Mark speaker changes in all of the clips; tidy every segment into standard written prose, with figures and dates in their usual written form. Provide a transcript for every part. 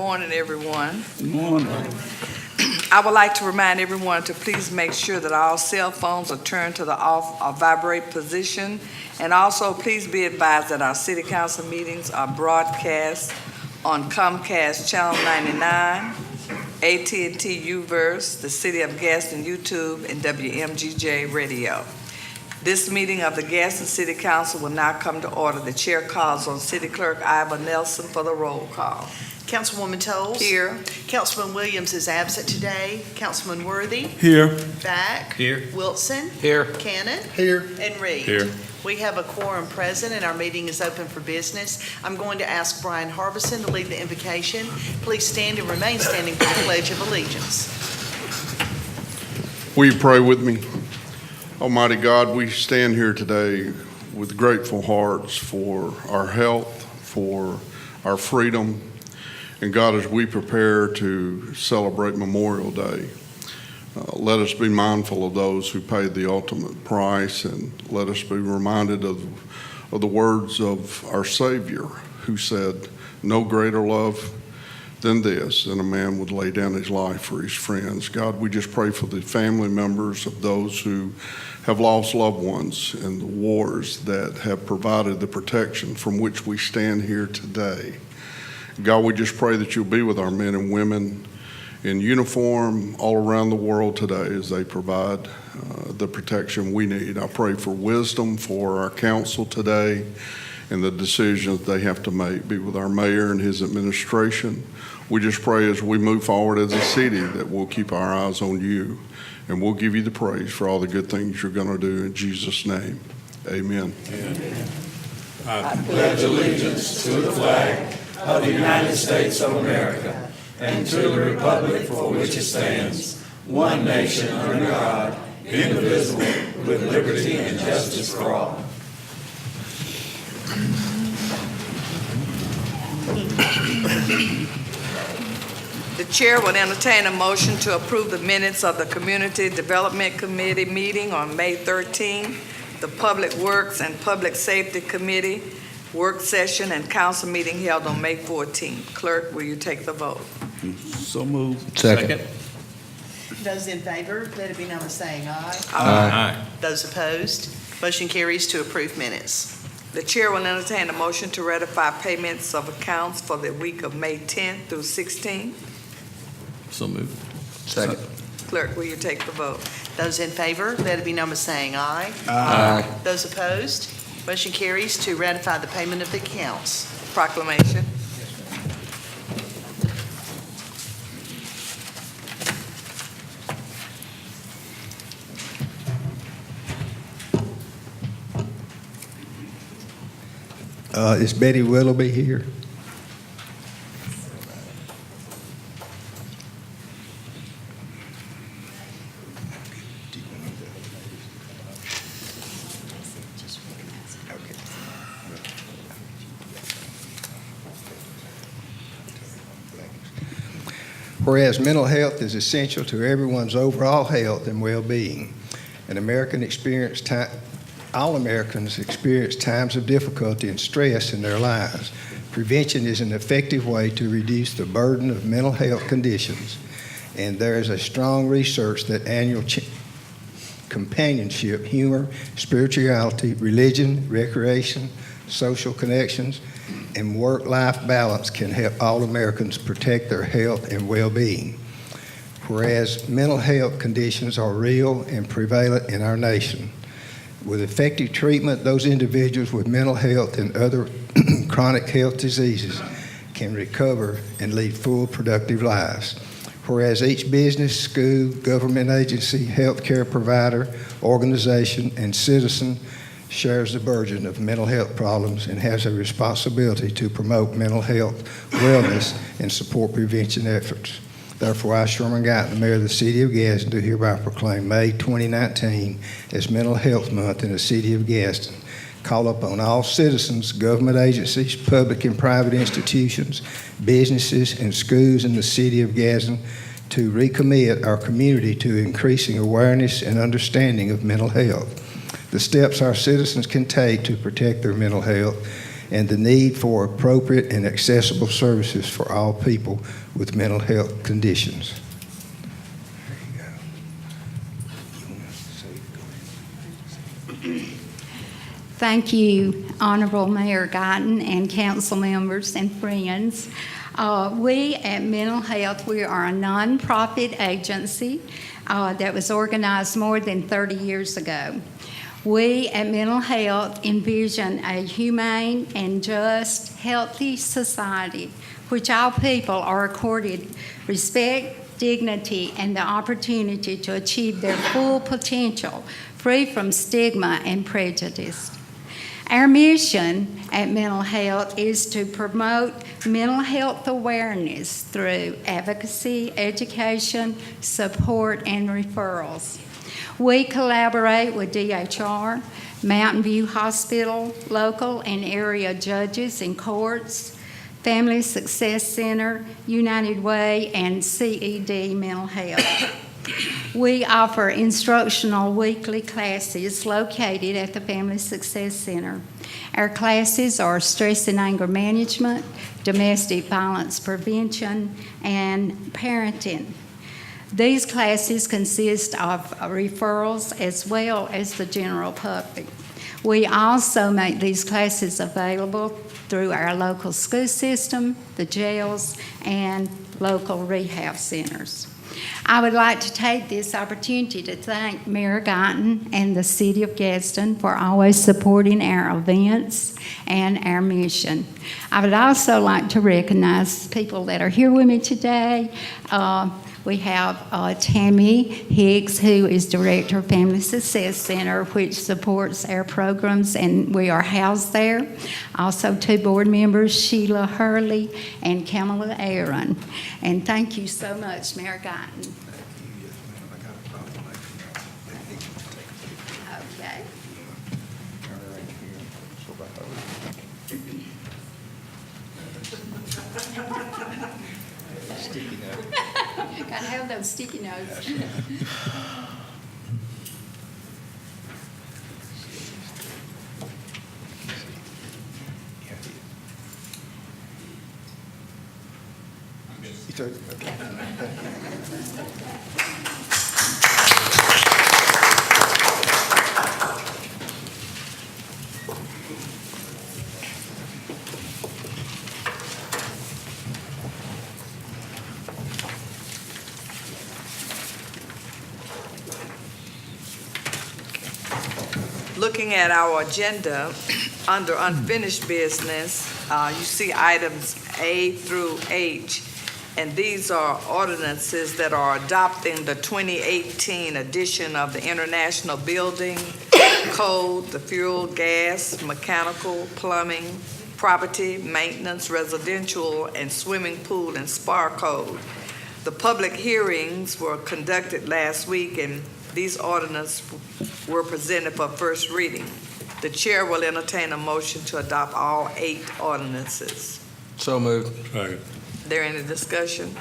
Speaker 1: morning, everyone.
Speaker 2: Good morning.
Speaker 1: I would like to remind everyone to please make sure that all cell phones are turned to the off or vibrate position. And also, please be advised that our city council meetings are broadcast on Comcast Channel 99, AT&T Uverse, the City of Gadsden YouTube, and WMGJ Radio. This meeting of the Gadsden City Council will now come to order. The chair calls on City Clerk Iva Nelson for the roll call.
Speaker 3: Councilwoman Toles.
Speaker 1: Here.
Speaker 3: Councilman Williams is absent today. Councilman Worthy.
Speaker 2: Here.
Speaker 3: Back.
Speaker 2: Here.
Speaker 3: Wilson.
Speaker 2: Here.
Speaker 3: Cannon.
Speaker 2: Here.
Speaker 3: And Reed.
Speaker 2: Here.
Speaker 3: We have a quorum present and our meeting is open for business. I'm going to ask Brian Harbison to lead the invocation. Please stand and remain standing for the Pledge of Allegiance.
Speaker 4: Will you pray with me? Almighty God, we stand here today with grateful hearts for our health, for our freedom, and God, as we prepare to celebrate Memorial Day, let us be mindful of those who paid the ultimate price, and let us be reminded of the words of our Savior, who said, "No greater love than this, and a man would lay down his life for his friends." God, we just pray for the family members of those who have lost loved ones in the wars that have provided the protection from which we stand here today. God, we just pray that you'll be with our men and women in uniform all around the world today as they provide the protection we need. I pray for wisdom for our council today and the decisions they have to make. Be with our mayor and his administration. We just pray as we move forward as a city that we'll keep our eyes on you, and we'll give you the praise for all the good things you're going to do in Jesus' name. Amen.
Speaker 5: Amen. I pledge allegiance to the flag of the United States of America and to the republic for which it stands, one nation under God, indivisible, with liberty and justice for all.
Speaker 1: The chair will entertain a motion to approve the minutes of the Community Development Committee meeting on May 13, the Public Works and Public Safety Committee work session and council meeting held on May 14. Clerk, will you take the vote?
Speaker 2: So moved.
Speaker 5: Second.
Speaker 3: Those in favor, let it be known by saying aye.
Speaker 5: Aye.
Speaker 3: Those opposed, motion carries to approve minutes.
Speaker 1: The chair will entertain a motion to ratify payments of accounts for the week of May 10th through 16th.
Speaker 2: So moved.
Speaker 5: Second.
Speaker 1: Clerk, will you take the vote?
Speaker 3: Those in favor, let it be known by saying aye.
Speaker 5: Aye.
Speaker 3: Those opposed, motion carries to ratify the payment of the accounts.
Speaker 1: Proclamation.
Speaker 6: Is Betty Willoughby here? Whereas mental health is essential to everyone's overall health and well-being, all Americans experience times of difficulty and stress in their lives. Prevention is an effective way to reduce the burden of mental health conditions, and there is a strong research that annual companionship, humor, spirituality, religion, recreation, social connections, and work-life balance can help all Americans protect their health and well-being. Whereas mental health conditions are real and prevalent in our nation. With effective treatment, those individuals with mental health and other chronic health diseases can recover and lead full, productive lives. Whereas each business, school, government agency, healthcare provider, organization, and citizen shares the burden of mental health problems and has a responsibility to promote mental health, wellness, and support prevention efforts. Therefore, I, Sherman Guyton, the Mayor of the City of Gadsden, do hereby proclaim May 2019 as Mental Health Month in the City of Gadsden. Call upon all citizens, government agencies, public and private institutions, businesses, and schools in the City of Gadsden to recommit our community to increasing awareness and understanding of mental health. The steps our citizens can take to protect their mental health and the need for appropriate and accessible services for all people with mental health conditions.
Speaker 7: Thank you, Honorable Mayor Guyton and council members and friends. We at Mental Health, we are a nonprofit agency that was organized more than 30 years ago. We at Mental Health envision a humane and just, healthy society which all people are accorded respect, dignity, and the opportunity to achieve their full potential, free from stigma and prejudice. Our mission at Mental Health is to promote mental health awareness through advocacy, education, support, and referrals. We collaborate with DHR, Mountain View Hospital, local and area judges and courts, Family Success Center, United Way, and CED Mental Health. We offer instructional weekly classes located at the Family Success Center. Our classes are stress and anger management, domestic violence prevention, and parenting. These classes consist of referrals as well as the general public. We also make these classes available through our local school system, the jails, and local rehab centers. I would like to take this opportunity to thank Mayor Guyton and the City of Gadsden for always supporting our events and our mission. I would also like to recognize people that are here with me today. We have Tammy Higgs, who is Director of Family Success Center, which supports our programs, and we are housed there. Also, 2 board members, Sheila Hurley and Kamala Aaron. And thank you so much, Mayor Guyton. Okay. Gotta have those sticky notes.
Speaker 1: Looking at our agenda, under unfinished business, you see items A through H, and these are ordinances that are adopting the 2018 edition of the International Building Code, the fuel, gas, mechanical, plumbing, property, maintenance, residential, and swimming pool and spa code. The public hearings were conducted last week, and these ordinances were presented for first reading. The chair will entertain a motion to adopt all 8 ordinances.
Speaker 2: So moved. Second.
Speaker 1: There any discussion?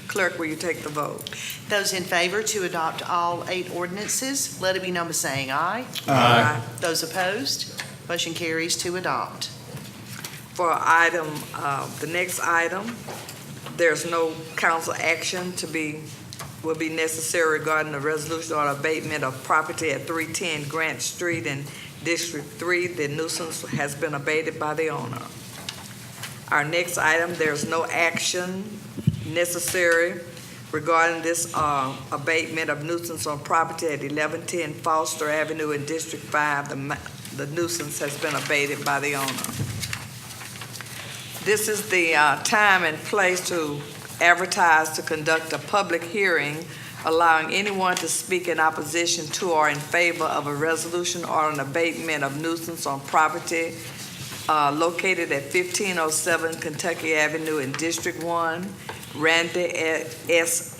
Speaker 1: Clerk, will you take the vote?
Speaker 3: Those in favor to adopt all 8 ordinances, let it be known by saying aye.
Speaker 1: Aye.
Speaker 3: Those opposed, motion carries to adopt.
Speaker 1: For item, the next item, there's no council action will be necessary regarding the resolution on abatement of property at 310 Grant Street in District 3. The nuisance has been abated by the owner. Our next item, there's no action necessary regarding this abatement of nuisance on property at 1110 Foster Avenue in District 5. The nuisance has been abated by the owner. This is the time and place to advertise to conduct a public hearing allowing anyone to speak in opposition to or in favor of a resolution or an abatement of nuisance on property located at 1507 Kentucky Avenue in District 1. Randy S.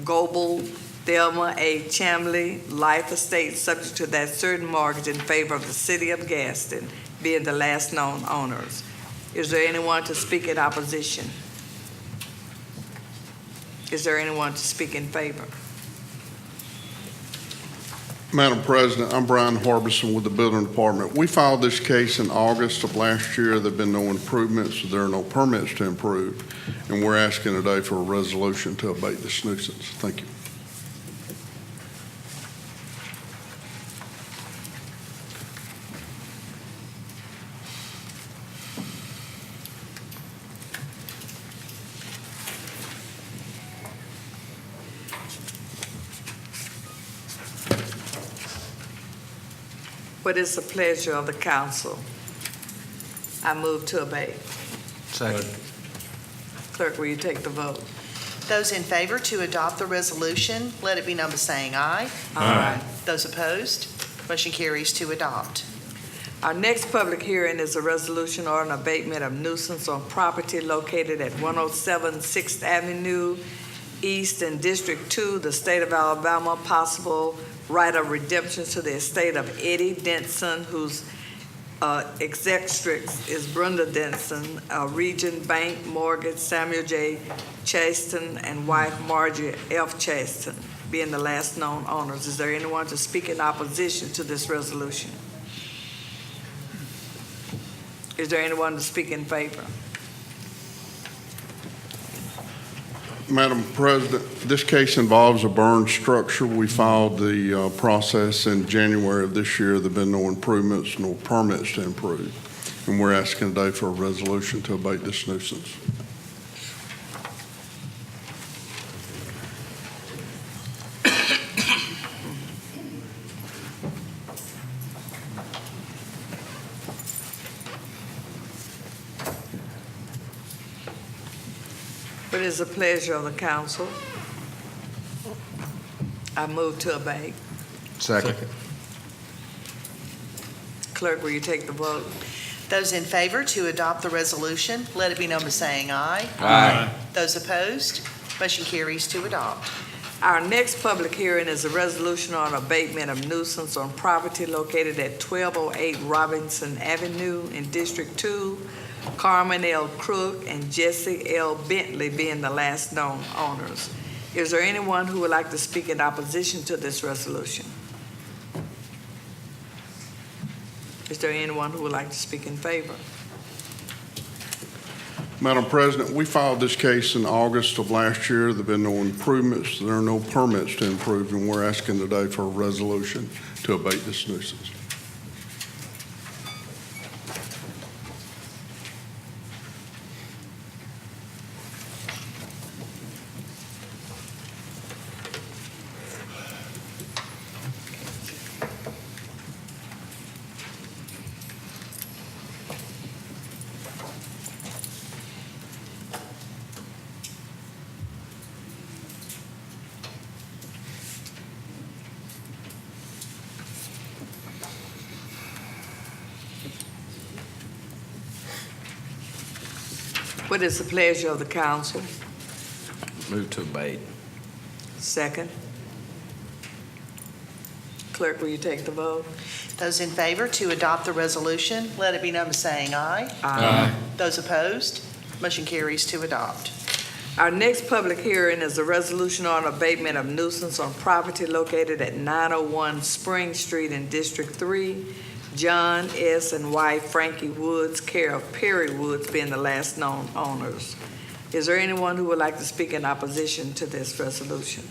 Speaker 1: Goebel, Thelma A. Chamley, Life Estate, subject to that certain mortgage in favor of the City of Gadsden, being the last known owners. Is there anyone to speak in opposition? Is there anyone to speak in favor?
Speaker 4: Madam President, I'm Brian Harbison with the Building Department. We filed this case in August of last year. There have been no improvements. There are no permits to improve, and we're asking today for a resolution to abate this nuisance. Thank you.
Speaker 1: What is the pleasure of the council? I move to abate.
Speaker 2: Second.
Speaker 1: Clerk, will you take the vote?
Speaker 3: Those in favor to adopt the resolution, let it be known by saying aye.
Speaker 2: Aye.
Speaker 3: Those opposed, motion carries to adopt.
Speaker 1: Our next public hearing is a resolution or an abatement of nuisance on property located at 107 6th Avenue East in District 2, the state of Alabama. Possible right of redemption to the estate of Eddie Denson, whose executrix is Brenda Denson, Region Bank Mortgage, Samuel J. Chaston, and wife Margie F. Chaston, being the last known owners. Is there anyone to speak in opposition to this resolution? Is there anyone to speak in favor?
Speaker 4: Madam President, this case involves a burned structure. We filed the process in January of this year. There have been no improvements, no permits to improve, and we're asking today for a resolution to abate this nuisance.
Speaker 1: What is the pleasure of the council? I move to abate.
Speaker 2: Second.
Speaker 1: Clerk, will you take the vote?
Speaker 3: Those in favor to adopt the resolution, let it be known by saying aye.
Speaker 2: Aye.
Speaker 3: Those opposed, motion carries to adopt.
Speaker 1: Our next public hearing is a resolution on abatement of nuisance on property located at 1208 Robinson Avenue in District 2, Carmen L. Crook and Jesse L. Bentley being the last known owners. Is there anyone who would like to speak in opposition to this resolution? Is there anyone who would like to speak in favor?
Speaker 4: Madam President, we filed this case in August of last year. There have been no improvements. There are no permits to improve, and we're asking today for a resolution to abate this nuisance.
Speaker 1: What is the pleasure of the council?
Speaker 2: Move to abate.
Speaker 1: Second. Clerk, will you take the vote?
Speaker 3: Those in favor to adopt the resolution, let it be known by saying aye.
Speaker 2: Aye.
Speaker 3: Those opposed, motion carries to adopt.
Speaker 1: Our next public hearing is a resolution on abatement of nuisance on property located at 901 Spring Street in District 3, John S. and wife Frankie Woods, care of Perry Woods, being the last known owners. Is there anyone who would like to speak in opposition to this resolution?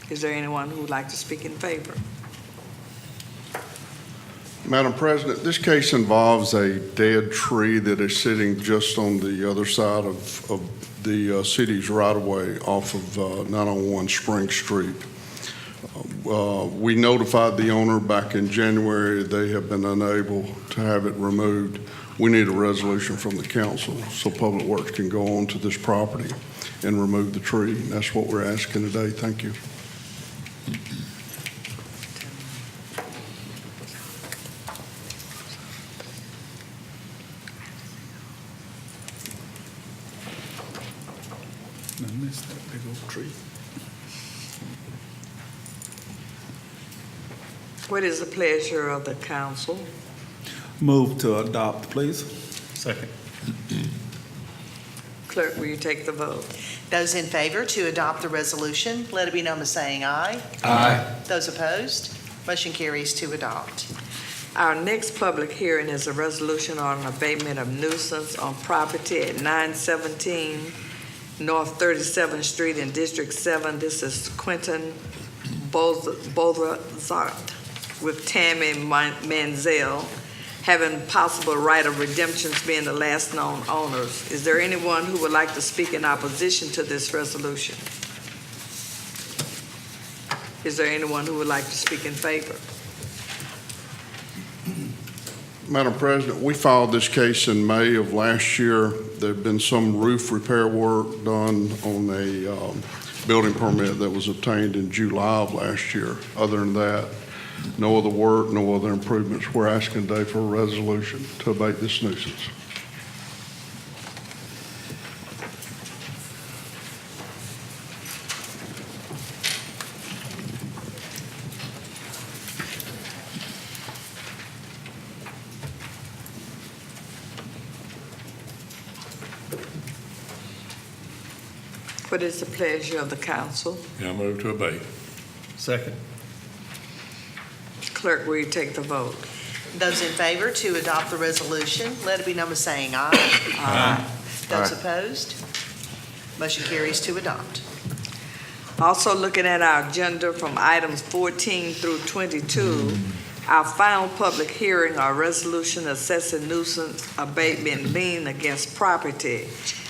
Speaker 1: Is there anyone who would like to speak in favor?
Speaker 4: Madam President, this case involves a dead tree that is sitting just on the other side of the city's right-of-way off of 901 Spring Street. We notified the owner back in January. They have been unable to have it removed. We need a resolution from the council so Public Works can go on to this property and remove the tree. And that's what we're asking today. Thank you.
Speaker 2: I missed that big old tree.
Speaker 1: What is the pleasure of the council?
Speaker 2: Move to adopt, please. Second.
Speaker 1: Clerk, will you take the vote?
Speaker 3: Those in favor to adopt the resolution, let it be known by saying aye.
Speaker 2: Aye.
Speaker 3: Those opposed, motion carries to adopt.
Speaker 1: Our next public hearing is a resolution on an abatement of nuisance on property at 917 North 37th Street in District 7. This is Quentin Bozart with Tammy Manziel, having possible right of redemptions being the last known owners. Is there anyone who would like to speak in opposition to this resolution? Is there anyone who would like to speak in favor?
Speaker 4: Madam President, we filed this case in May of last year. There'd been some roof repair work done on a building permit that was obtained in July of last year. Other than that, no other work, no other improvements. We're asking today for a resolution to abate this nuisance.
Speaker 1: What is the pleasure of the council?
Speaker 5: Yeah, I move to abate.
Speaker 2: Second.
Speaker 1: Clerk, will you take the vote?
Speaker 3: Those in favor to adopt the resolution, let it be known by saying aye.
Speaker 1: Aye.
Speaker 3: Those opposed, motion carries to adopt.
Speaker 1: Also looking at our agenda from items 14 through 22, our final public hearing or resolution assessing nuisance abatement lien against property.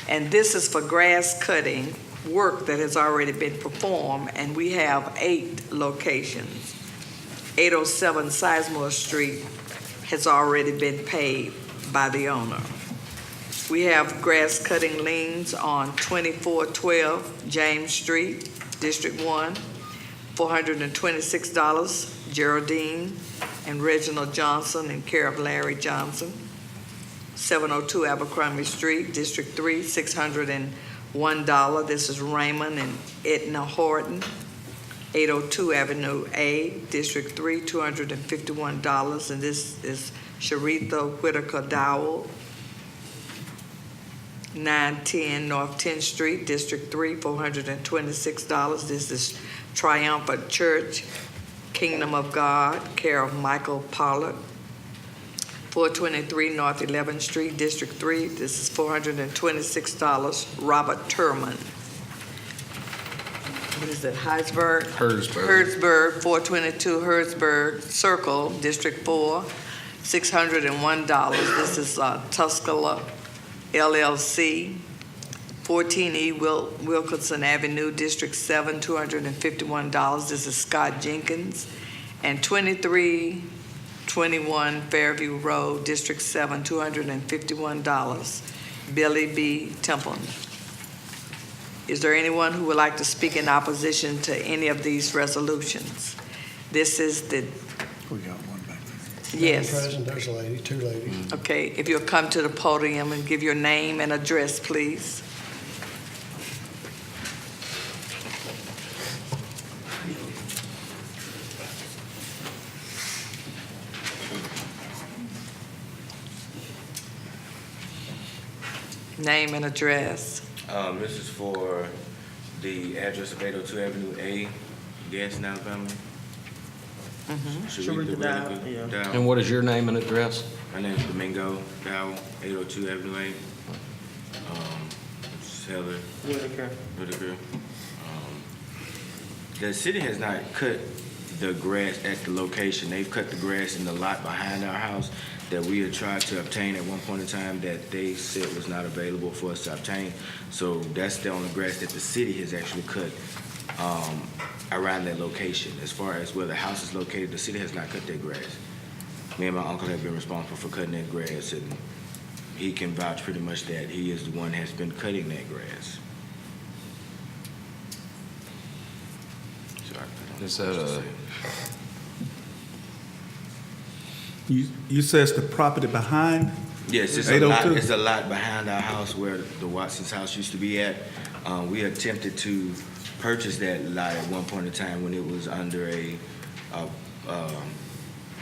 Speaker 1: And this is for grass cutting work that has already been performed, and we have 8 locations. 807 Sizemore Street has already been paid by the owner. We have grass cutting liens on 2412 James Street, District 1, $426, Geraldine and Reginald Johnson in care of Larry Johnson. 702 Abercrombie Street, District 3, $601. This is Raymond and Edna Horton. 802 Avenue A, District 3, $251, and this is Sharitha Whitaker Dowell. 910 North 10th Street, District 3, $426. This is Triumphant Church, Kingdom of God, care of Michael Pollard. 423 North 11th Street, District 3, this is $426, Robert Turman. What is it, Heisberg? Hertzberg, 422 Hertzberg Circle, District 4, $601. This is Tuscala LLC. 14E Wilkinson Avenue, District 7, $251. This is Scott Jenkins. And 2321 Fairview Road, District 7, $251. Billy B. Templeton. Is there anyone who would like to speak in opposition to any of these resolutions? This is the...
Speaker 2: We got one back there.
Speaker 1: Yes.
Speaker 8: Madam President, there's a lady, 2 ladies.
Speaker 1: Okay, if you'll come to the podium and give your name and address, please. Name and address.
Speaker 9: This is for the address of 802 Avenue A, Gadsden, Alabama. Sharitha Whitaker Dowell.
Speaker 2: And what is your name and address?
Speaker 9: My name is Domingo Dowell, 802 Avenue A. Heather Whitaker. The city has not cut the grass at the location. They've cut the grass in the lot behind our house that we had tried to obtain at one point in time that they said was not available for us to obtain. So that's the only grass that the city has actually cut around that location. As far as where the house is located, the city has not cut that grass. Me and my uncle have been responsible for cutting that grass, and he can vouch pretty much that he is the one that has been cutting that grass.
Speaker 2: Is that
Speaker 5: You says the property behind?
Speaker 9: Yes, it's
Speaker 5: 802?
Speaker 9: It's a lot behind our house where the Watson's house used to be at. We attempted to purchase that lot at one point in time when it was under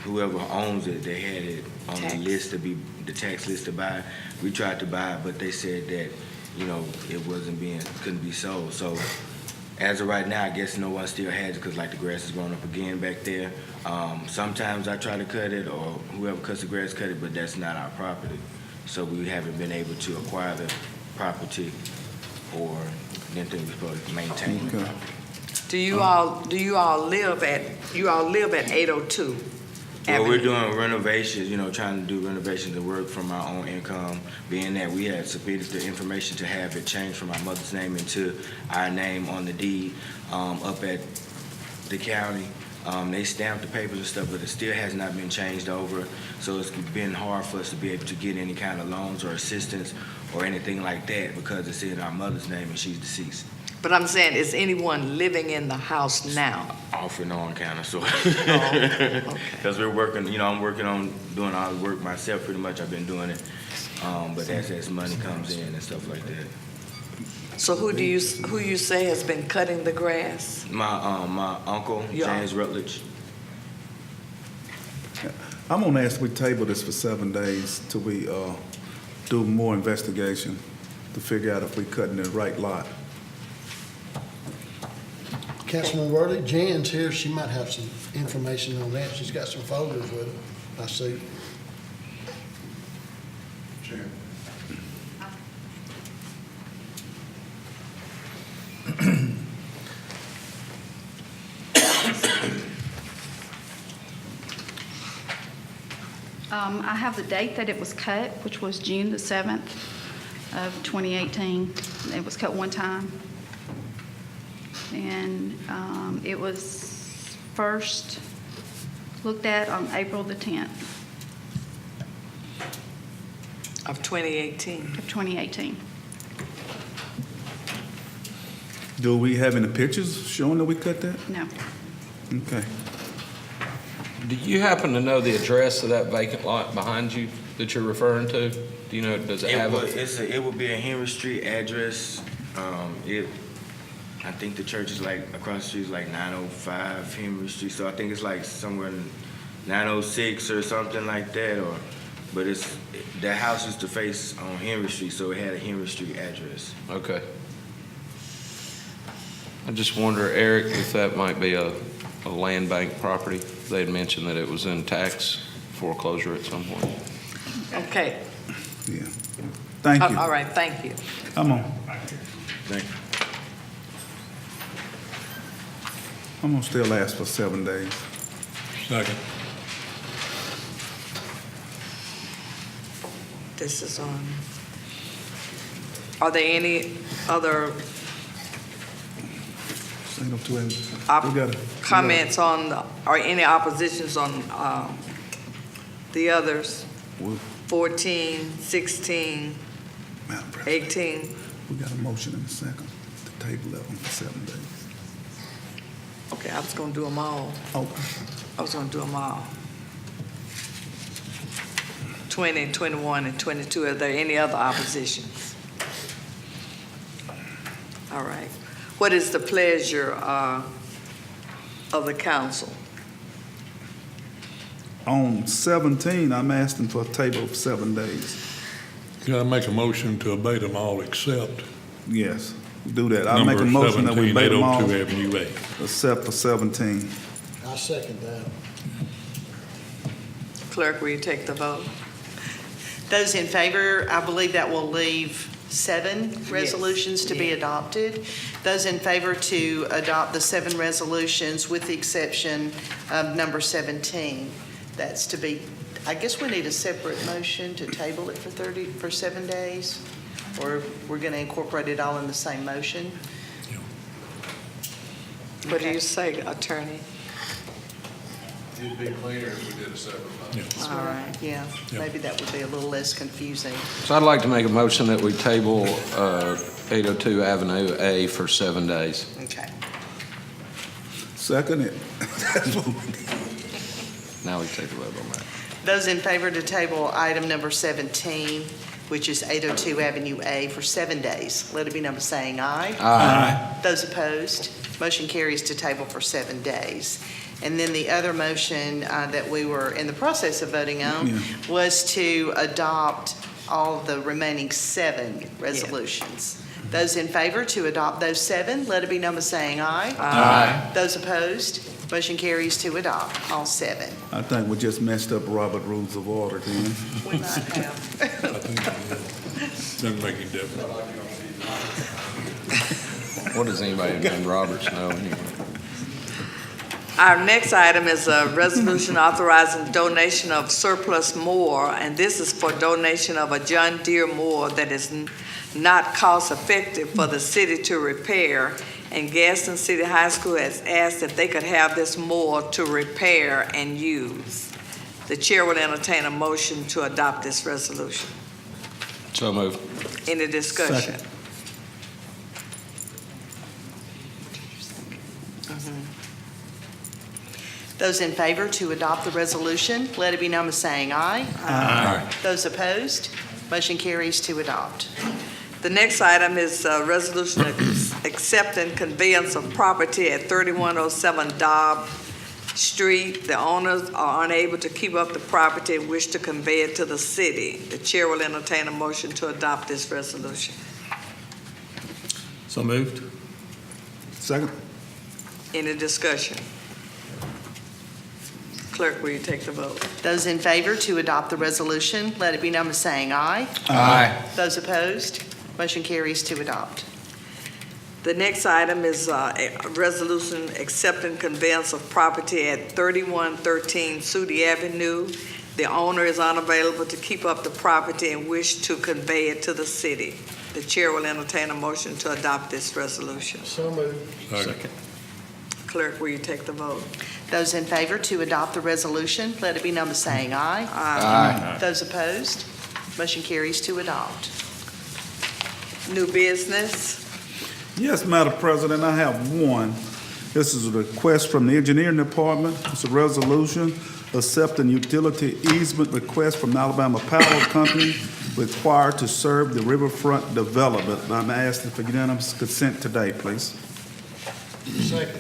Speaker 9: whoever owns it, they had it on the list to be, the tax list to buy. We tried to buy it, but they said that it couldn't be sold. So as of right now, I guess no one still has it because like the grass is growing up again back there. Sometimes I try to cut it or whoever cuts the grass cut it, but that's not our property. So we haven't been able to acquire the property or anything we're supposed to maintain the property.
Speaker 1: Do you all live at 802?
Speaker 9: Well, we're doing renovations, trying to do renovations to work from our own income, being that we had submitted the information to have it changed from our mother's name into our name on the deed up at the county. They stamped the papers and stuff, but it still has not been changed over. So it's been hard for us to be able to get any kind of loans or assistance or anything like that because it's in our mother's name and she's deceased.
Speaker 1: But I'm saying, is anyone living in the house now?
Speaker 9: Off and on kind of, so.
Speaker 1: Okay.
Speaker 9: Because we're working, I'm working on doing all the work myself pretty much. I've been doing it. But as money comes in and stuff like that.
Speaker 1: So who you say has been cutting the grass?
Speaker 9: My uncle,
Speaker 1: Yeah.
Speaker 9: James Rutledge.
Speaker 5: I'm gonna ask we table this for 7 days till we do more investigation to figure out if we cutting the right lot.
Speaker 8: Councilman Worley, Jan's here, she might have some information on that, she's got some folders with her, I see.
Speaker 10: I have the date that it was cut, which was June the 7th of 2018. It was cut one time. And it was first looked at on April the 10th
Speaker 1: Of 2018.
Speaker 10: of 2018.
Speaker 5: Do we have any pictures showing that we cut that?
Speaker 10: No.
Speaker 5: Okay.
Speaker 2: Do you happen to know the address of that vacant lot behind you that you're referring to? Do you know, does it have
Speaker 9: It would be a Henry Street address. I think the church is like across the street is like 905 Henry Street. So I think it's like somewhere in 906 or something like that. But the house used to face on Henry Street, so it had a Henry Street address.
Speaker 2: Okay. I just wonder, Eric, if that might be a land bank property. They had mentioned that it was in tax foreclosure at some point.
Speaker 1: Okay.
Speaker 5: Yeah. Thank you.
Speaker 1: All right, thank you.
Speaker 5: Come on.
Speaker 9: Thank you.
Speaker 5: I'm gonna still ask for 7 days.
Speaker 2: Second.
Speaker 1: This is on. Are there any other
Speaker 5: Say no to him. We gotta-
Speaker 1: comments on, or any oppositions on the others?
Speaker 5: we-
Speaker 1: 14, 16,
Speaker 5: Madam President,
Speaker 1: 18?
Speaker 5: we got a motion in a second to table that one for 7 days.
Speaker 1: Okay, I was gonna do them all.
Speaker 5: Oh,
Speaker 1: I was gonna do them all. 20, 21, and 22. Are there any other oppositions? All right. What is the pleasure of the council?
Speaker 5: on 17, I'm asking for a table of 7 days.
Speaker 11: Can I make a motion to abate them all except
Speaker 5: Yes, do that. I'll make a
Speaker 11: number
Speaker 5: motion that we
Speaker 11: 17,
Speaker 5: abate them all
Speaker 11: 802 Avenue A?
Speaker 5: except for 17.
Speaker 8: I second that.
Speaker 1: Clerk, will you take the vote?
Speaker 3: Those in favor, I believe that will leave 7 resolutions to be
Speaker 1: Yeah.
Speaker 3: adopted. Those in favor to adopt the 7 resolutions with the exception of number 17. That's to be, I guess we need a separate motion to table it for 7 days? Or we're going to incorporate it all in the same motion?
Speaker 1: What do you say, attorney?
Speaker 12: It'd be cleaner if we did a separate vote.
Speaker 1: All right.
Speaker 3: Yeah, maybe that would be a little less confusing.
Speaker 2: So I'd like to make a motion that we table 802 Avenue A for 7 days.
Speaker 3: Okay.
Speaker 5: Second it.
Speaker 2: Now we take a vote on that.
Speaker 3: Those in favor to table item number 17, which is 802 Avenue A for 7 days, let it be number saying aye.
Speaker 2: Aye.
Speaker 3: Those opposed, motion carries to table for 7 days. And then the other motion that we were in the process of voting on
Speaker 5: Yeah.
Speaker 3: was to adopt all of the remaining 7 resolutions. Those in favor to adopt those 7, let it be known by saying aye.
Speaker 1: Aye.
Speaker 3: Those opposed, motion carries to adopt all 7.
Speaker 5: I think we just messed up Robert Rules of Order then.
Speaker 3: We might have.
Speaker 11: I think it doesn't make any difference.
Speaker 2: What does anybody named Roberts know anyway?
Speaker 1: Our next item is a resolution authorizing donation of surplus mower, and this is for donation of a John Deere mower that is not cost-effective for the city to repair, and Gadsden City High School has asked if they could have this mower to repair and use. The chair will entertain a motion to adopt this resolution.
Speaker 2: So moved.
Speaker 1: Any discussion?
Speaker 5: Second.
Speaker 3: Those in favor to adopt the resolution, let it be known by saying aye.
Speaker 5: Aye.
Speaker 3: Those opposed, motion carries to adopt.
Speaker 1: The next item is a resolution accepting conveyance of property at 3107 Dobb Street. The owners are unable to keep up the property and wish to convey it to the city. The chair will entertain a motion to adopt this resolution.
Speaker 5: So moved. Second.
Speaker 1: Any discussion? Clerk, will you take the vote?
Speaker 3: Those in favor to adopt the resolution, let it be known by saying aye.
Speaker 5: Aye.
Speaker 3: Those opposed, motion carries to adopt.
Speaker 1: The next item is a resolution accepting conveyance of property at 3113 Sudi Avenue. The owner is unavailable to keep up the property and wish to convey it to the city. The chair will entertain a motion to adopt this resolution.
Speaker 8: So moved.
Speaker 11: Second.
Speaker 1: Clerk, will you take the vote?
Speaker 3: Those in favor to adopt the resolution, let it be known by saying aye.
Speaker 1: Aye.
Speaker 3: Those opposed, motion carries to adopt.
Speaker 1: New business.
Speaker 5: Yes, Madam President, I have one. This is a request from the Engineering Department. It's a resolution accepting utility easement request from Alabama Power Company required to serve the riverfront development. And I'm asking for unanimous consent today, please.
Speaker 8: Second.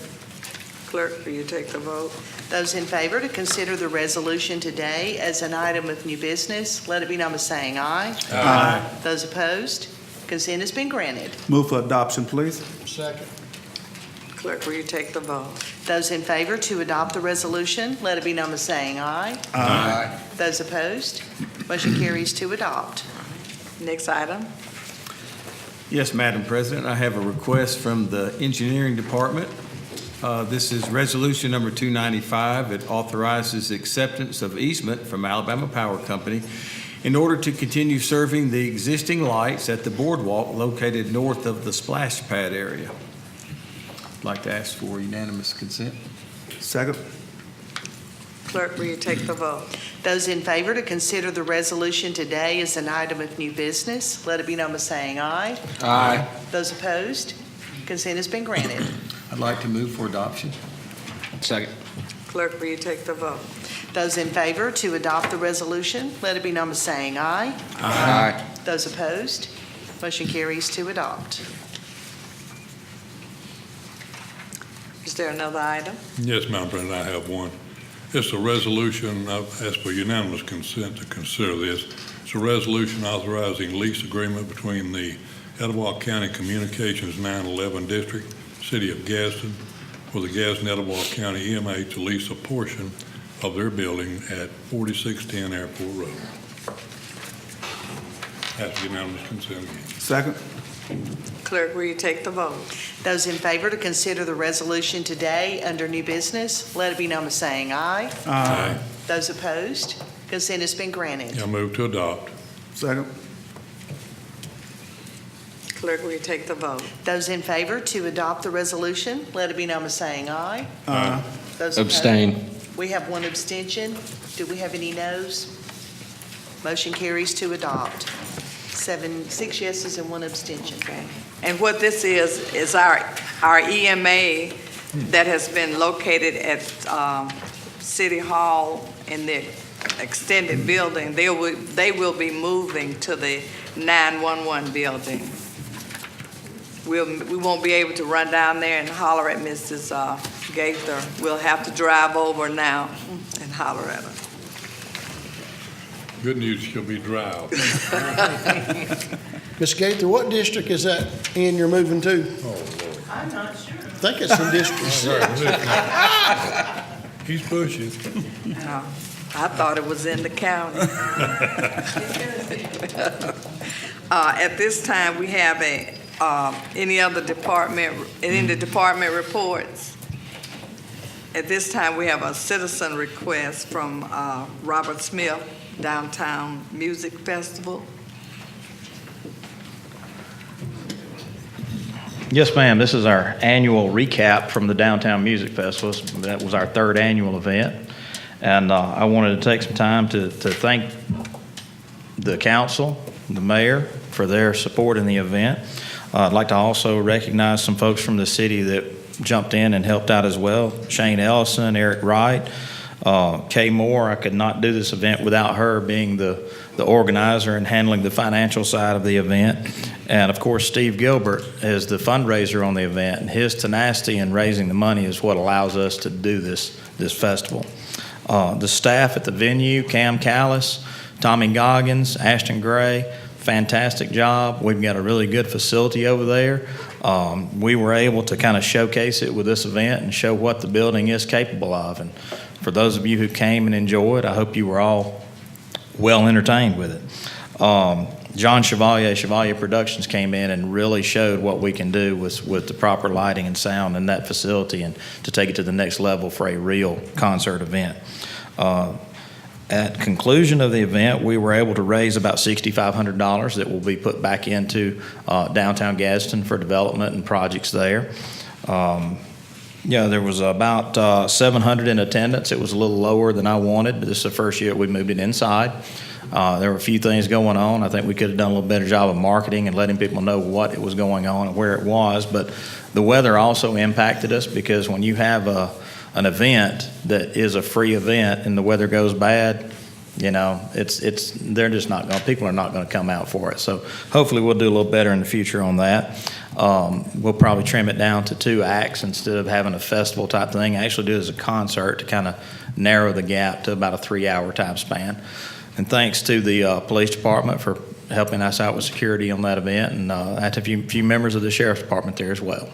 Speaker 1: Clerk, will you take the vote?
Speaker 3: Those in favor to consider the resolution today as an item of new business, let it be known by saying aye.
Speaker 5: Aye.
Speaker 3: Those opposed, consent has been granted.
Speaker 5: Move for adoption, please.
Speaker 8: Second.
Speaker 1: Clerk, will you take the vote?
Speaker 3: Those in favor to adopt the resolution, let it be known by saying aye.
Speaker 5: Aye.
Speaker 3: Those opposed, motion carries to adopt.
Speaker 1: Next item.
Speaker 13: Yes, Madam President, I have a request from the Engineering Department. This is Resolution Number 295. It authorizes acceptance of easement from Alabama Power Company in order to continue serving the existing lights at the boardwalk located north of the splash pad area. I'd like to ask for unanimous consent.
Speaker 5: Second.
Speaker 1: Clerk, will you take the vote?
Speaker 3: Those in favor to consider the resolution today as an item of new business, let it be known by saying aye.
Speaker 2: Aye.
Speaker 3: Those opposed, consent has been granted.
Speaker 13: I'd like to move for adoption.
Speaker 2: Second.
Speaker 1: Clerk, will you take the vote?
Speaker 3: Those in favor to adopt the resolution, let it be known by saying aye.
Speaker 2: Aye.
Speaker 3: Those opposed, motion carries to adopt.
Speaker 1: Is there another item?
Speaker 11: Yes, Madam President, I have one. It's a resolution, I've asked for unanimous consent to consider this. It's a resolution authorizing lease agreement between the Etowah County Communications 911 District, City of Gadsden, for the Gadsden Etowah County EMA to lease a portion of their building at 4610 Airport Road. Ask unanimous consent again.
Speaker 5: Second.
Speaker 1: Clerk, will you take the vote?
Speaker 3: Those in favor to consider the resolution today under new business, let it be known by saying aye.
Speaker 11: Aye.
Speaker 3: Those opposed, consent has been granted.
Speaker 11: I move to adopt.
Speaker 5: Second.
Speaker 1: Clerk, will you take the vote?
Speaker 3: Those in favor to adopt the resolution, let it be known by saying aye.
Speaker 5: Aye.
Speaker 3: Those opposed-
Speaker 2: Abstain.
Speaker 3: We have one abstention. Do we have any noes? Motion carries to adopt. 6 yeses and 1 abstention.
Speaker 1: And what this is our EMA that has been located at City Hall in the extended building. They will be moving to the 911 building. We won't be able to run down there and holler at Mrs. Gaither. We'll have to drive over now and holler at her.
Speaker 11: Good news, she'll be dry.
Speaker 8: Ms. Gaither, what district is that in you're moving to?
Speaker 11: Oh, Lord.
Speaker 3: I'm not sure.
Speaker 8: I think it's in District 6.
Speaker 11: He's pushing.
Speaker 1: No, I thought it was in the county. At this time, we have any department reports? At this time, we have a citizen request from Robert Smith, Downtown Music Festival.
Speaker 14: Yes, ma'am. This is our annual recap from the Downtown Music Festival. That was our third annual event. And I wanted to take some time to thank the council, the mayor, for their support in the event. I'd like to also recognize some folks from the city that jumped in and helped out as well. Shane Ellison, Eric Wright, Kay Moore. I could not do this event without her being the organizer and handling the financial side of the event. And of course, Steve Gilbert is the fundraiser on the event, and his tenacity in raising the money is what allows us to do this festival. The staff at the venue, Cam Callis, Tommy Goggins, Ashton Gray, fantastic job. We've got a really good facility over there. We were able to kind of showcase it with this event and show what the building is capable of. And for those of you who came and enjoyed, I hope you were all well entertained with it. John Chevalier Productions came in and really showed what we can do with the proper lighting and sound in that facility, and to take it to the next level for a real concert event. At conclusion of the event, we were able to raise about $6,500 that will be put back into downtown Gadsden for development and projects there. There was about 700 in attendance. It was a little lower than I wanted, but this is the first year we moved it inside. There were a few things going on. I think we could have done a little better job of marketing and letting people know what it was going on and where it was. But the weather also impacted us, because when you have an event that is a free event and the weather goes bad, they're just not going. People are not going to come out for it. So hopefully we'll do a little better in the future on that. We'll probably trim it down to 2 acts instead of having a festival type thing. Actually do it as a concert to kind of narrow the gap to about a 3-hour time span. And thanks to the police department for helping us out with security on that event, and I had a few members of the sheriff's department there as well.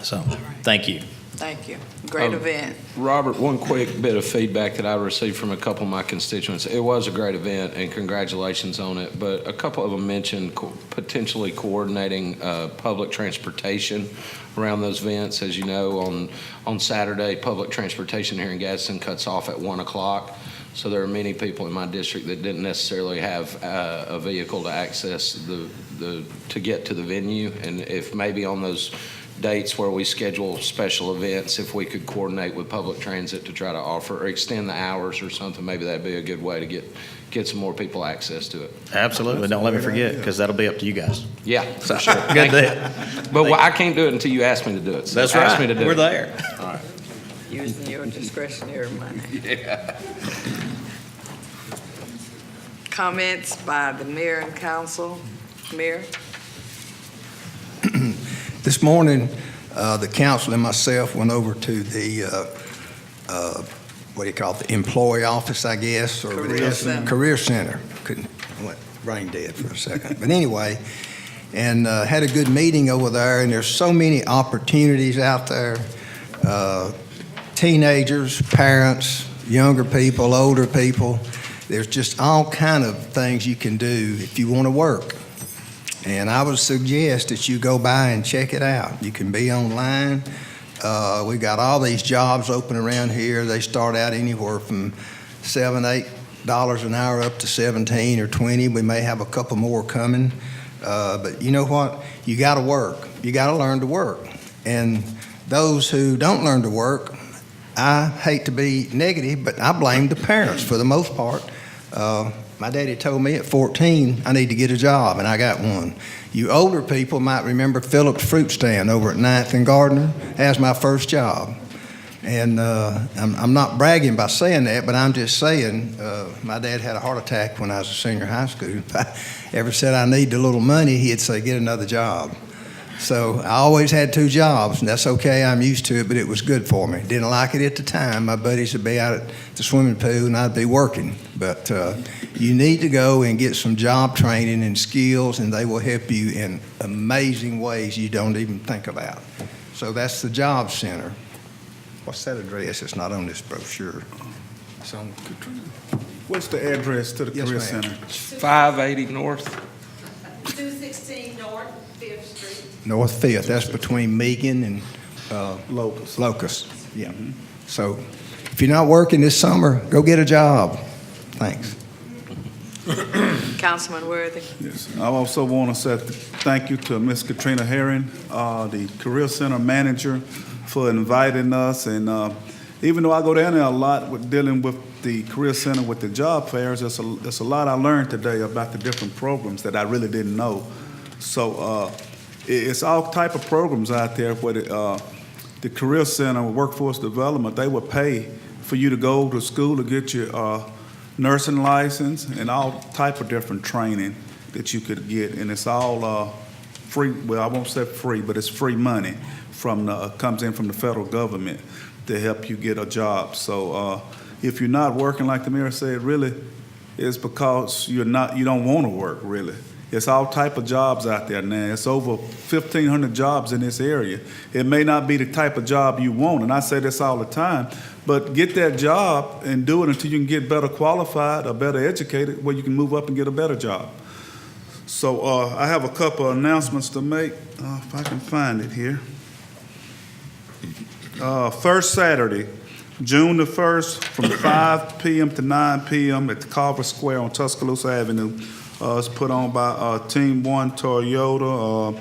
Speaker 14: So, thank you.
Speaker 1: Thank you. Great event.
Speaker 2: Robert, one quick bit of feedback that I received from a couple of my constituents. It was a great event, and congratulations on it, but a couple of them mentioned potentially coordinating public transportation around those events. As you know, on Saturday, public transportation here in Gadsden cuts off at 1 o'clock. So there are many people in my district that didn't necessarily have a vehicle to access to get to the venue. And if maybe on those dates where we schedule special events, if we could coordinate with public transit to try to offer or extend the hours or something, maybe that'd be a good way to get some more people access to it.
Speaker 14: Absolutely. Don't let me forget, because that'll be up to you guys.
Speaker 2: Yeah, for sure.
Speaker 14: Good deal.
Speaker 2: But I can't do it until you ask me to do it. So
Speaker 14: That's right.
Speaker 2: ask me to do
Speaker 14: We're
Speaker 2: it.
Speaker 14: there.
Speaker 2: All right.
Speaker 1: Using your discretionary money.
Speaker 2: Yeah.
Speaker 1: Comments by the mayor and council. Mayor?
Speaker 6: This morning, the council and myself went over to the, the employee office, I guess, or
Speaker 1: Career Center.
Speaker 6: Career Center. I went brain dead for a second. But anyway, and had a good meeting over there, and there's so many opportunities out there. Teenagers, parents, younger people, older people. There's just all kind of things you can do if you want to work. And I would suggest that you go by and check it out. You can be online. We got all these jobs open around here. They start out anywhere from $7, $8 an hour up to 17 or 20. We may have a couple more coming. But you know what? You got to work. You got to learn to work. And those who don't learn to work, I hate to be negative, but I blame the parents for the most part. My daddy told me at 14 I need to get a job, and I got one. You older people might remember Philip's Fruit Stand over at 9th and Gardner. That's my first job. And I'm not bragging by saying that, but I'm just saying my dad had a heart attack when I was a senior high school. If I ever said I need a little money, he'd say, get another job. So I always had 2 jobs, and that's okay. I'm used to it, but it was good for me. Didn't like it at the time. My buddies would be out at the swimming pool, and I'd be working. But you need to go and get some job training and skills, and they will help you in amazing ways you don't even think about. So that's the Job Center. What's that address? It's not on this brochure. It's on.
Speaker 5: What's the address to the
Speaker 6: Yes,
Speaker 5: Career
Speaker 6: ma'am.
Speaker 5: Center?
Speaker 2: 580 North.
Speaker 15: 216 North 5th Street.
Speaker 6: North 5th. That's between Meagan and
Speaker 5: Locust.
Speaker 6: Locust. Yeah. So if you're not working this summer, go get a job. Thanks.
Speaker 1: Councilman Worthy.
Speaker 5: Yes. I also want to say thank you to Ms. Katrina Herring, the Career Center manager, for inviting us. And even though I go down there a lot with dealing with the Career Center with the job fairs, there's a lot I learned today about the different programs that I really didn't know. So it's all type of programs out there where the Career Center, Workforce Development, they will pay for you to go to school to get your nursing license and all type of different training that you could get. And it's all free. Well, I won't say free, but it's free money comes in from the federal government to help you get a job. So if you're not working, like the mayor said, really, it's because you don't want to work, really. It's all type of jobs out there now. It's over 1,500 jobs in this area. It may not be the type of job you want, and I say this all the time, but get that job and do it until you can get better qualified or better educated where you can move up and get a better job. So I have a couple of announcements to make, if I can find it here. First Saturday, June the 1st, from 5 p.m. to 9 p.m. at the Carver Square on Tuscaloosa Avenue. It's put on by Team One Toyota,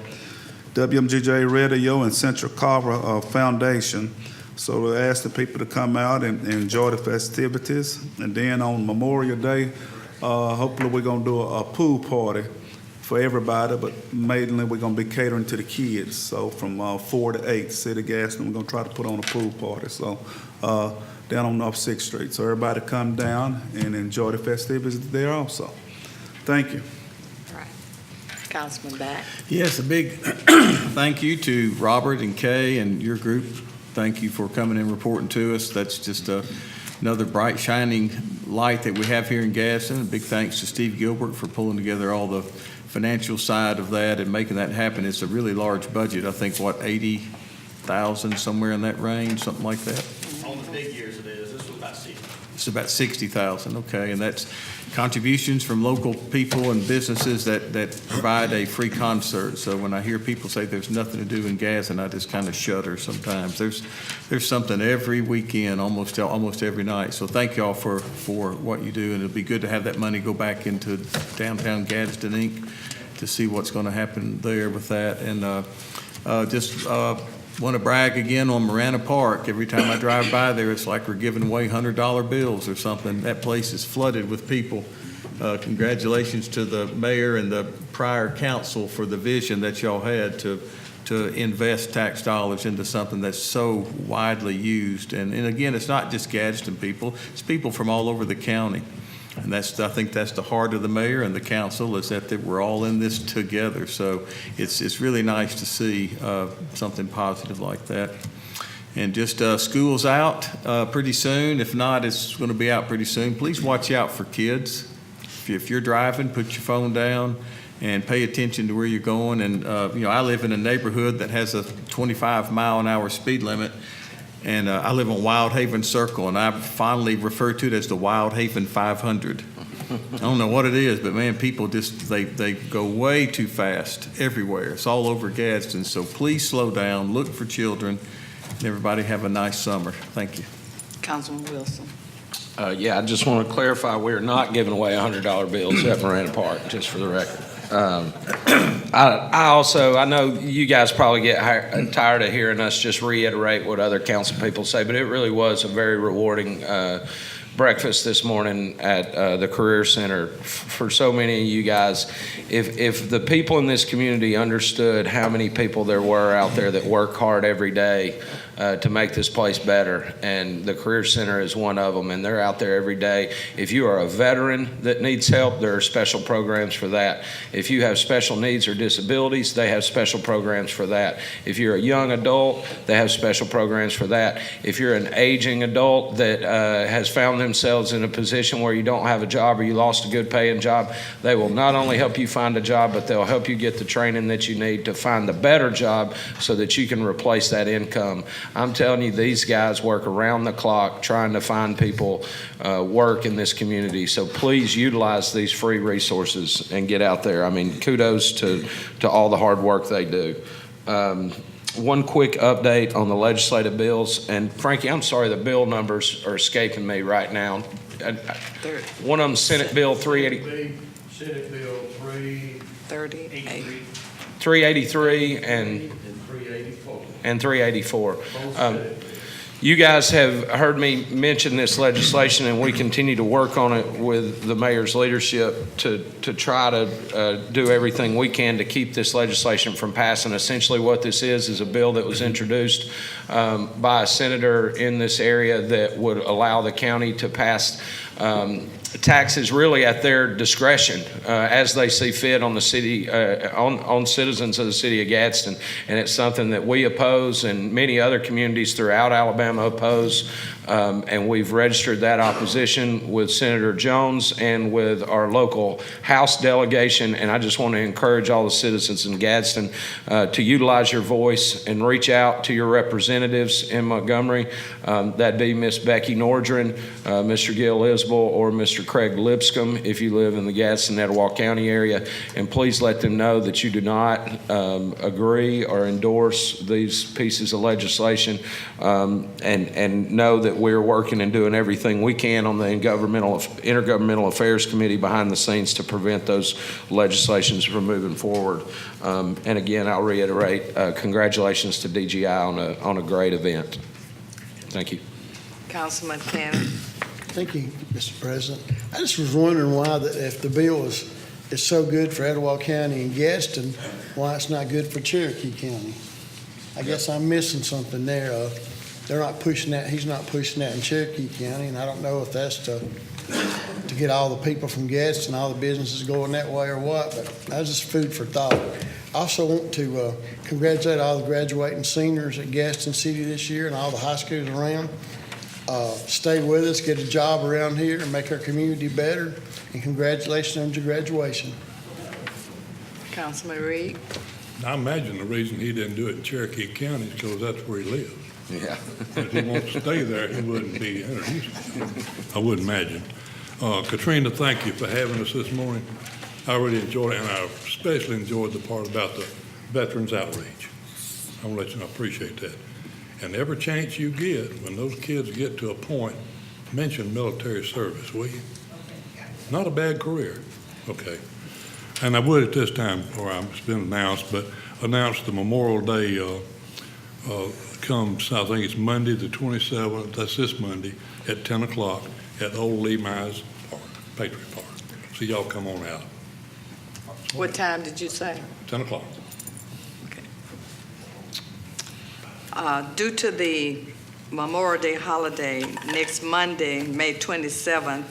Speaker 5: WMGJ Radio, and Central Carver Foundation. So they ask the people to come out and enjoy the festivities. And then on Memorial Day, hopefully we're going to do a pool party for everybody, but mainly we're going to be catering to the kids. So from 4 to 8, City Gadsden, we're going to try to put on a pool party. So down on North 6th Street. So everybody come down and enjoy the festivities there also. Thank you.
Speaker 1: All right. Councilman Back.
Speaker 13: Yes, a big thank you to Robert and Kay and your group. Thank you for coming and reporting to us. That's just another bright, shining light that we have here in Gadsden. A big thanks to Steve Gilbert for pulling together all the financial side of that and making that happen. It's a really large budget. I think, 80,000, somewhere in that range, something like that?
Speaker 14: On the big years it is. This was about 60.
Speaker 13: It's about 60,000, okay, and that's contributions from local people and businesses that provide a free concert. So when I hear people say there's nothing to do in Gadsden, I just kind of shudder sometimes. There's something every weekend, almost every night. So thank y'all for what you do, and it'll be good to have that money go back into Downtown Gadsden, Inc. to see what's going to happen there with that. And want to brag again on Marana Park. Every time I drive by there, it's like we're giving away $100 bills or something. That place is flooded with people. Congratulations to the mayor and the prior council for the vision that y'all had to invest tax dollars into something that's so widely used. And again, it's not just Gadsden people, it's people from all over the county. And I think that's the heart of the mayor and the council, is that we're all in this together. So it's really nice to see something positive like that. And just school's out pretty soon. If not, it's going to be out pretty soon. Please watch out for kids. If you're driving, put your phone down and pay attention to where you're going. And I live in a neighborhood that has a 25-mile-an-hour speed limit. And I live on Wild Haven Circle, and I fondly refer to it as the Wild Haven 500. I don't know what it is, but man, people just, they go way too fast everywhere. It's all over Gadsden, so please slow down, look for children, and everybody have a nice summer. Thank you.
Speaker 1: Councilman Wilson.
Speaker 2: I just want to clarify, we're not giving away $100 bills at Marana Park, just for the record. I know you guys probably get tired of hearing us just reiterate what other council people say, but it really was a very rewarding breakfast this morning at the Career Center for so many of you guys. If the people in this community understood how many people there were out there that work hard every day to make this place better, and the Career Center is one of them, and they're out there every day. If you are a veteran that needs help, there are special programs for that. If you have special needs or disabilities, they have special programs for that. If you're a young adult, they have special programs for that. If you're an aging adult that has found themselves in a position where you don't have a job or you lost a good paying job, they will not only help you find a job, but they'll help you get the training that you need to find the better job so that you can replace that income. I'm telling you, these guys work around the clock trying to find people work in this community. So please utilize these free resources and get out there. I mean, kudos to all the hard work they do. One quick update on the legislative bills, and Frankie, I'm sorry, the bill numbers are escaping me right now. One of them, Senate Bill 380.
Speaker 8: Senate Bill 383.
Speaker 2: 383 and 384. You guys have heard me mention this legislation, and we continue to work on it with the mayor's leadership to try to do everything we can to keep this legislation from passing. Essentially what this is a bill that was introduced by a senator in this area that would allow the county to pass taxes really at their discretion as they see fit on the city, on citizens of the city of Gadsden. And it's something that we oppose and many other communities throughout Alabama oppose. And we've registered that opposition with Senator Jones and with our local House delegation. And I just want to encourage all the citizens in Gadsden to utilize your voice and reach out to your representatives in Montgomery. That'd be Miss Becky Nordgren, Mr. Gil Isbell, or Mr. Craig Lipscomb if you live in the Gadsden, Etowah County area. And please let them know that you do not agree or endorse these pieces of legislation, and know that we're working and doing everything we can on the Intergovernmental Affairs Committee behind the scenes to prevent those legislations from moving forward. And again, I'll reiterate, congratulations to DGI on a great event. Thank you.
Speaker 1: Councilman Cannon.
Speaker 8: Thank you, Mr. President. I just was wondering why that if the bill is so good for Etowah County and Gadsden, why it's not good for Cherokee County. I guess I'm missing something there. They're not pushing that. He's not pushing that in Cherokee County, and I don't know if that's to get all the people from Gadsden, all the businesses going that way or what, but that's just food for thought. I also want to congratulate all the graduating seniors at Gadsden City this year and all the high schools around. Stay with us, get a job around here, and make our community better, and congratulations on your graduation.
Speaker 1: Councilman Reed.
Speaker 11: I imagine the reason he didn't do it in Cherokee County is because that's where he lives.
Speaker 2: Yeah.
Speaker 11: If he wants to stay there, he wouldn't be introduced. I would imagine. Katrina, thank you for having us this morning. I really enjoyed it, and I especially enjoyed the part about the veterans outreach. I want to let you know I appreciate that. And every chance you get, when those kids get to a point, mention military service, will you? Not a bad career. Okay. And I would at this time, or it's been announced, but announce the Memorial Day comes, I think it's Monday the 27th, that's this Monday, at 10 o'clock at Old Lee Mize Park, Patriot Park. So y'all come on out.
Speaker 1: What time did you say?
Speaker 11: 10 o'clock.
Speaker 1: Due to the Memorial Day holiday, next Monday, May 27th,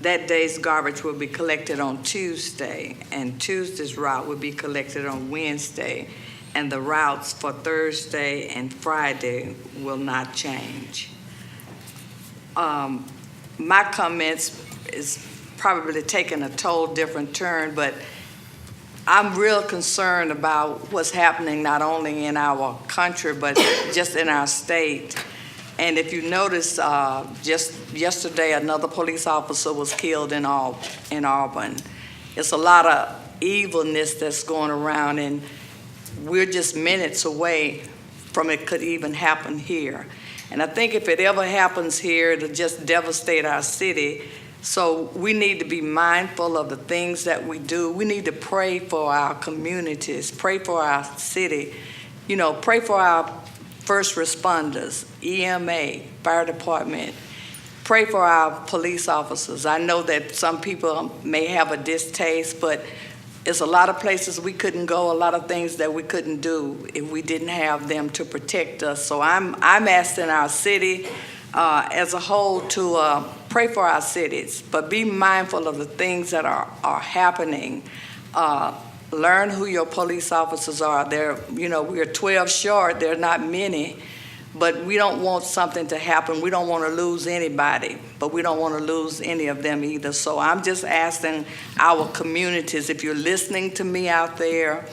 Speaker 1: that day's garbage will be collected on Tuesday, and Tuesday's route will be collected on Wednesday, and the routes for Thursday and Friday will not change. My comments is probably taking a total different turn, but I'm real concerned about what's happening not only in our country, but just in our state. And if you notice, just yesterday, another police officer was killed in Auburn. It's a lot of evilness that's going around, and we're just minutes away from it could even happen here. And I think if it ever happens here, it'll just devastate our city. So we need to be mindful of the things that we do. We need to pray for our communities, pray for our city, pray for our first responders, EMA, fire department. Pray for our police officers. I know that some people may have a distaste, but it's a lot of places we couldn't go, a lot of things that we couldn't do if we didn't have them to protect us. So I'm asking our city as a whole to pray for our cities, but be mindful of the things that are happening. Learn who your police officers are. We're 12 short. There are not many, but we don't want something to happen. We don't want to lose anybody, but we don't want to lose any of them either. So I'm just asking our communities, if you're listening to me out there,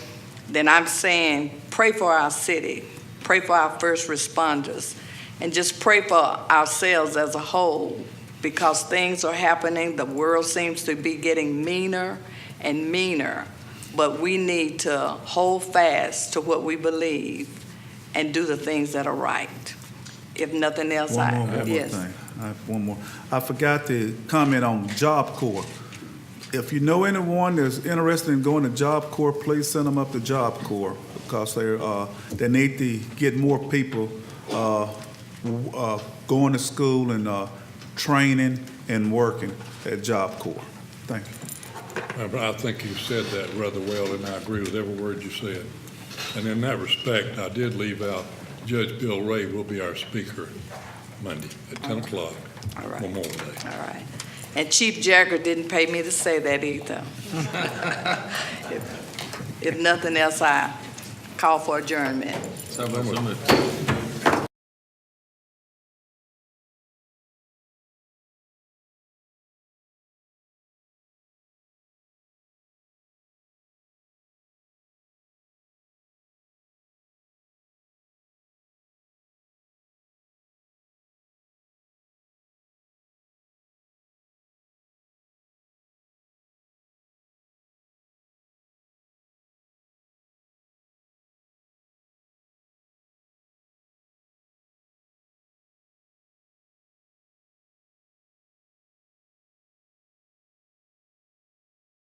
Speaker 1: then I'm saying pray for our city, pray for our first responders, and just pray for ourselves as a whole, because things are happening. The world seems to be getting meaner and meaner, but we need to hold fast to what we believe and do the things that are right. If nothing else,
Speaker 5: One more thing. I have one more. I forgot to comment on Job Corps. If you know anyone that's interested in going to Job Corps, please send them up to Job Corps, because they need to get more people going to school and training and working at Job Corps. Thank you.
Speaker 11: But I think you said that rather well, and I agree with every word you said. And in that respect, I did leave out Judge Bill Ray will be our speaker Monday at 10 o'clock,
Speaker 1: All right.
Speaker 11: Memorial Day.
Speaker 1: All right. And Chief Jagger didn't pay me to say that either. if nothing else, I call for adjournment.
Speaker 11: So moved.